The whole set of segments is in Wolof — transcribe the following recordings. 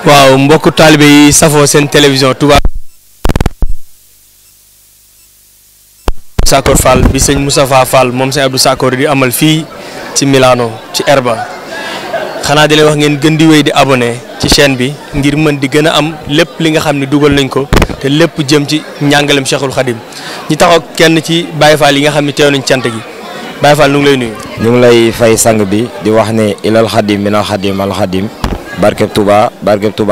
waaw mbokku taalibe yi safoo seen télévision Touba Sakor Fall bi sëñ Moustapha Fall moom sëñ Abdou Sakor di amal fii ci Milano ci Erba xanaa di leen wax ngeen gën di wéy di abonné ci chaîne bi ngir mën di gën a am lépp li nga xam ne dugal nañ ko te lépp jëm ci njàngalem Cheikhul Khadim ñi taxaw kenn ci Baye Fall yi nga xam ne teew nañ cant gi Baye Fall nu ngi lay nuyu. ñu ngi lay fay sang bi di wax ne ilal Khadim minal Khadim al Khadim barkeb Touba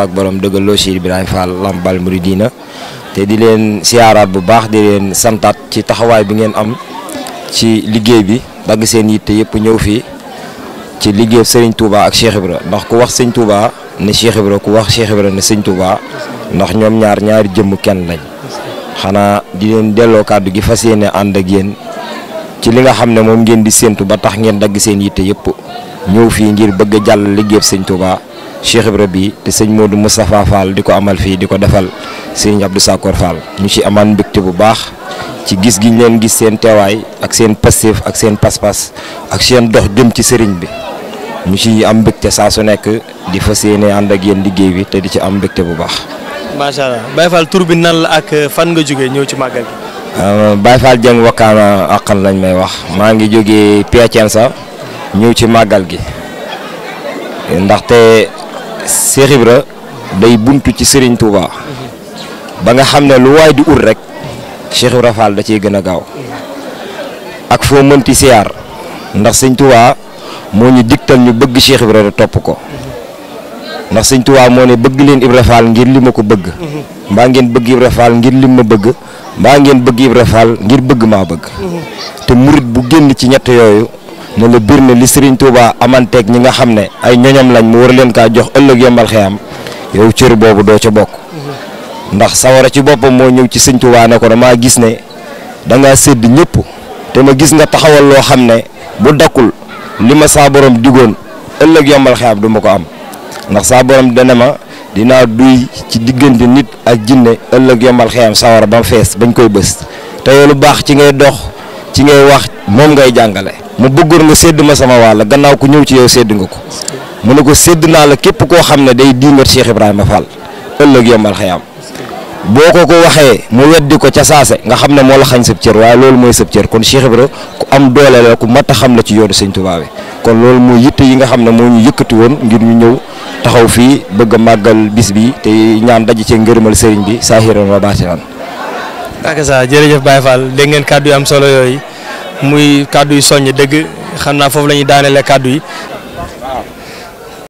ak borom dëggal loo Cheikh Ibrahima Fall Lambal Mouridina te di leen siyaaraat bu baax di leen santaat ci taxawaay bi ngeen am ci liggéey bi dagg seen yitte yëpp ñëw fii ci liggéey Serigne Touba ak Cheikh Ibra ndax ku wax Serigne Touba ne Cheikh Ibra ku wax Cheikh Ibra ne Serigne Touba ndax ñoom ñaari jëmm kenn lañ xanaa di leen delloo kàddu gi fas yéene ànd ak yéen ci li nga xam ne moom ngeen di séentu ba tax ngeen dagg seen yitte yëpp ñëw fii ngir bëgg a jàll liggéey Serigne Touba Cheikh Ibra bi te sëñ Modou Moustapha Fall di ko amal fii di ko defal sëñ Abdou Sakor Fall ñu ci amaan mbégte bu baax ci gis gi ñu leen gis seen teewaay ak seen passif ak seen pas-pas ak seen dox jëm ci sëriñ bi ñu ci am mbégte saa su nekk di fas yéene ànd ak yéen liggéey bi te di ci am mbégte bu baax. macha allah Baye Fall tur bi nan la ak fan nga jógee ñëw ci màggal gi. Baye Fall Dieng wakkaana àqal lañ may wax maa ngi jógee Piacenza ñëw ci màggal gi ndaxte Cheikh Ibra day buntu ci Serigne Touba ba nga xam ne lu waay di ut rek Cheikh Ibra Fall da ciy gën a gaaw ak foo mënti siyaar ndax Serigne Touba moo ñu digtal ñu bëgg Cheikh Ibra da topp ko ndax Serigne Touba moo ne bëgg leen Ibra Fall ngir li ma ko bëgg mbaa ngeen bëgg Ibra Fall ngir lim ma bëgg mbaa ngeen bëgg Ibra Fall ngir bëgg maa bëgg te murit bu génn ci ñett yooyu ne la bir ne li Serigne Touba amanteeg ñi nga xam ne ay ñoñam lañ mu war leen kaa jox ëllëg yombal xeyam yow cër boobu doo ca bokk ndax sawara ci boppam moo ñëw ci Serigne Touba ne ko damaa gis ne da ngaa sédd ñëpp te ma gis nga taxawal loo xam ne bu dakkul li ma saa borom digoon ëllëg yombal xeyam du ma ko am ndax saa borom dana ma dinaa duy ci diggante nit ak jinne ëllëg yombal xeyam sawara ba mu fees bañ koy bës te yow lu baax ci ngay dox ci ngay wax moom ngay jàngale. mu bëggoon nga sédd ma sama wàll gannaaw ku ñëw ci yow sédd nga ko mu ne ko sédd naa la képp koo xam ne day diingat Cheikh Ibrahima Fall ëllëg yombal xayaam boo ko waxee mu weddi ko ca saase nga xam ne moo la xañ sëb cër waaye loolu mooy sëb cër kon Cheikh Ibrahima ku am doole la ku mat a xam la ci yoonu Sëñ Tuubaa bi kon loolu mooy yitte yi nga xam ne moo ñu yëkkati woon ngir ñu ñëw taxaw fii bëgg a màggal bis bi te ñaan daje cee ngërëmal sëriñ bi saahiran wa baatinan. ak sa jërëjëf Baye Fall dégg ngeen kàddu yu am solo yooyu muy kàddu yu soññ dëgg xam naa foofu la ñuy daanelee kàddu yi